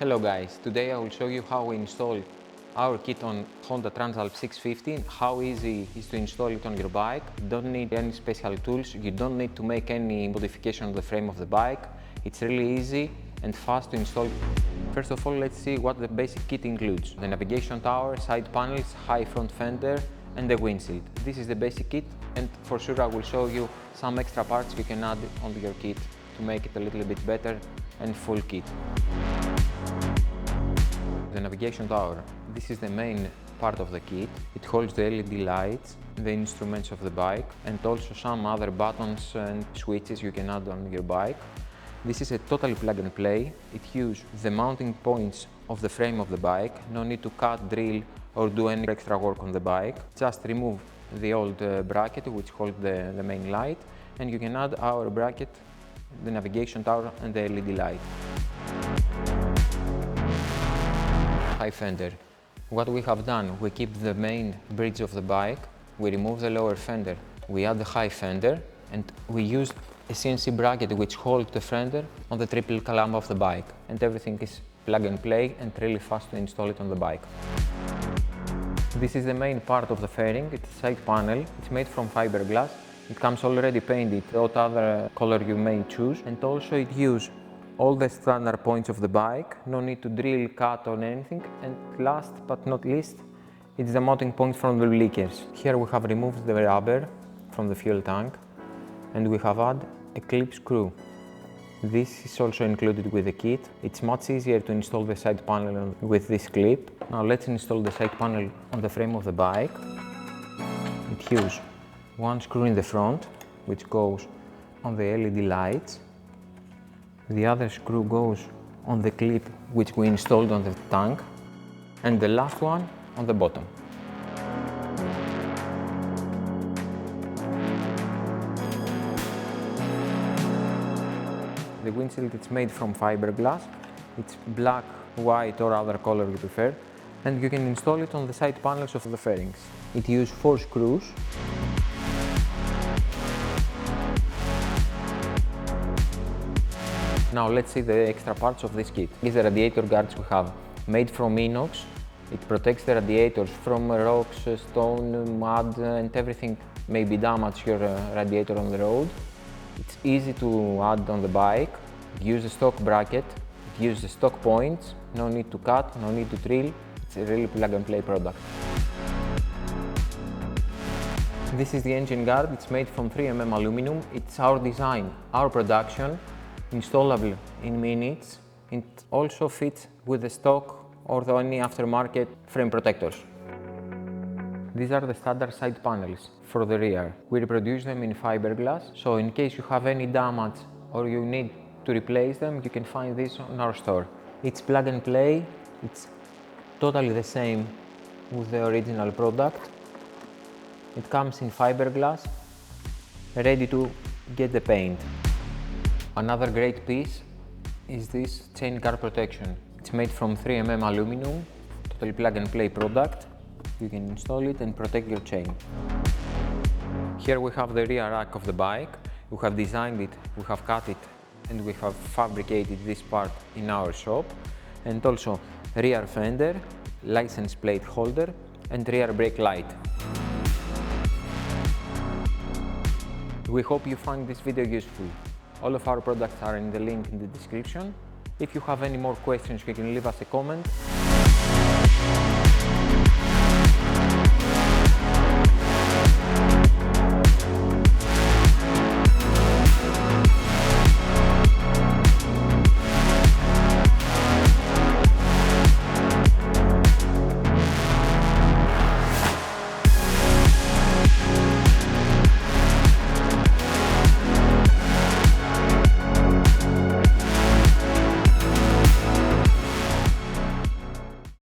Hello guys, today I will show you how we install our kit on Honda Transalp 650, how easy it is to install it on your bike. You don't need any special tools, you don't need to make any modification of the frame of the bike. It's really easy and fast to install. First of all, let's see what the basic kit includes. The navigation tower, side panels, high front fender and the windshield. This is the basic kit, and for sure I will show you some extra parts you can add onto your kit to make it a little bit better and full kit. The navigation tower. This is the main part of the kit. It holds the LED lights, the instruments of the bike, and also some other buttons and switches you can add on your bike. This is a totally plug and play. It uses the mounting points of the frame of the bike. No need to cut, drill, or do any extra work on the bike. Just remove the old bracket which holds the main light, and you can add our bracket, the navigation tower, and the LED light. High fender. What we have done, we keep the main bridge of the bike, we remove the lower fender, we add the high fender, and we use a CNC bracket which holds the fender on the triple clamp of the bike, and everything is plug and play and really fast to install it on the bike. This is the main part of the fairing. It's a side panel. It's made from fiberglass. It comes already painted, what other color you may choose, and also it uses all the standard points of the bike. No need to drill, cut or anything. And last but not least, it's the mounting point from the blinkers. Here we have removed the rubber from the fuel tank, and we have added a clip screw. This is also included with the kit. It's much easier to install the side panel with this clip. Now let's install the side panel on the frame of the bike. It uses one screw in the front, which goes on the LED lights. The other screw goes on the clip which we installed on the tank, and the last one on the bottom. The windshield is made from fiberglass. It's black, white or other color you prefer, and you can install it on the side panels of the fairings. It uses 4 screws. Now let's see the extra parts of this kit. These are the radiator guards we have, made from inox. It protects the radiators from rocks, stone, mud, and everything may be damage your radiator on the road. It's easy to add on the bike. It uses a stock bracket, it uses stock points, no need to cut, no need to drill. It's a really plug and play product. This is the engine guard. It's made from 3mm aluminum. It's our design, our production, installable in minutes. It also fits with the stock or any aftermarket frame protectors. These are the standard side panels for the rear. We reproduce them in fiberglass, so in case you have any damage or you need to replace them, you can find this on our store. It's plug and play, it's totally the same with the original product. It comes in fiberglass, ready to get the paint. Another great piece is this chain guard protection. It's made from 3mm aluminum, totally plug and play product. You can install it and protect your chain. Here we have the rear rack of the bike. We have designed it, we have cut it, and we have fabricated this part in our shop. And also rear fender, license plate holder, and rear brake light. We hope you find this video useful. All of our products are in the link in the description. If you have any more questions, you can leave us a comment.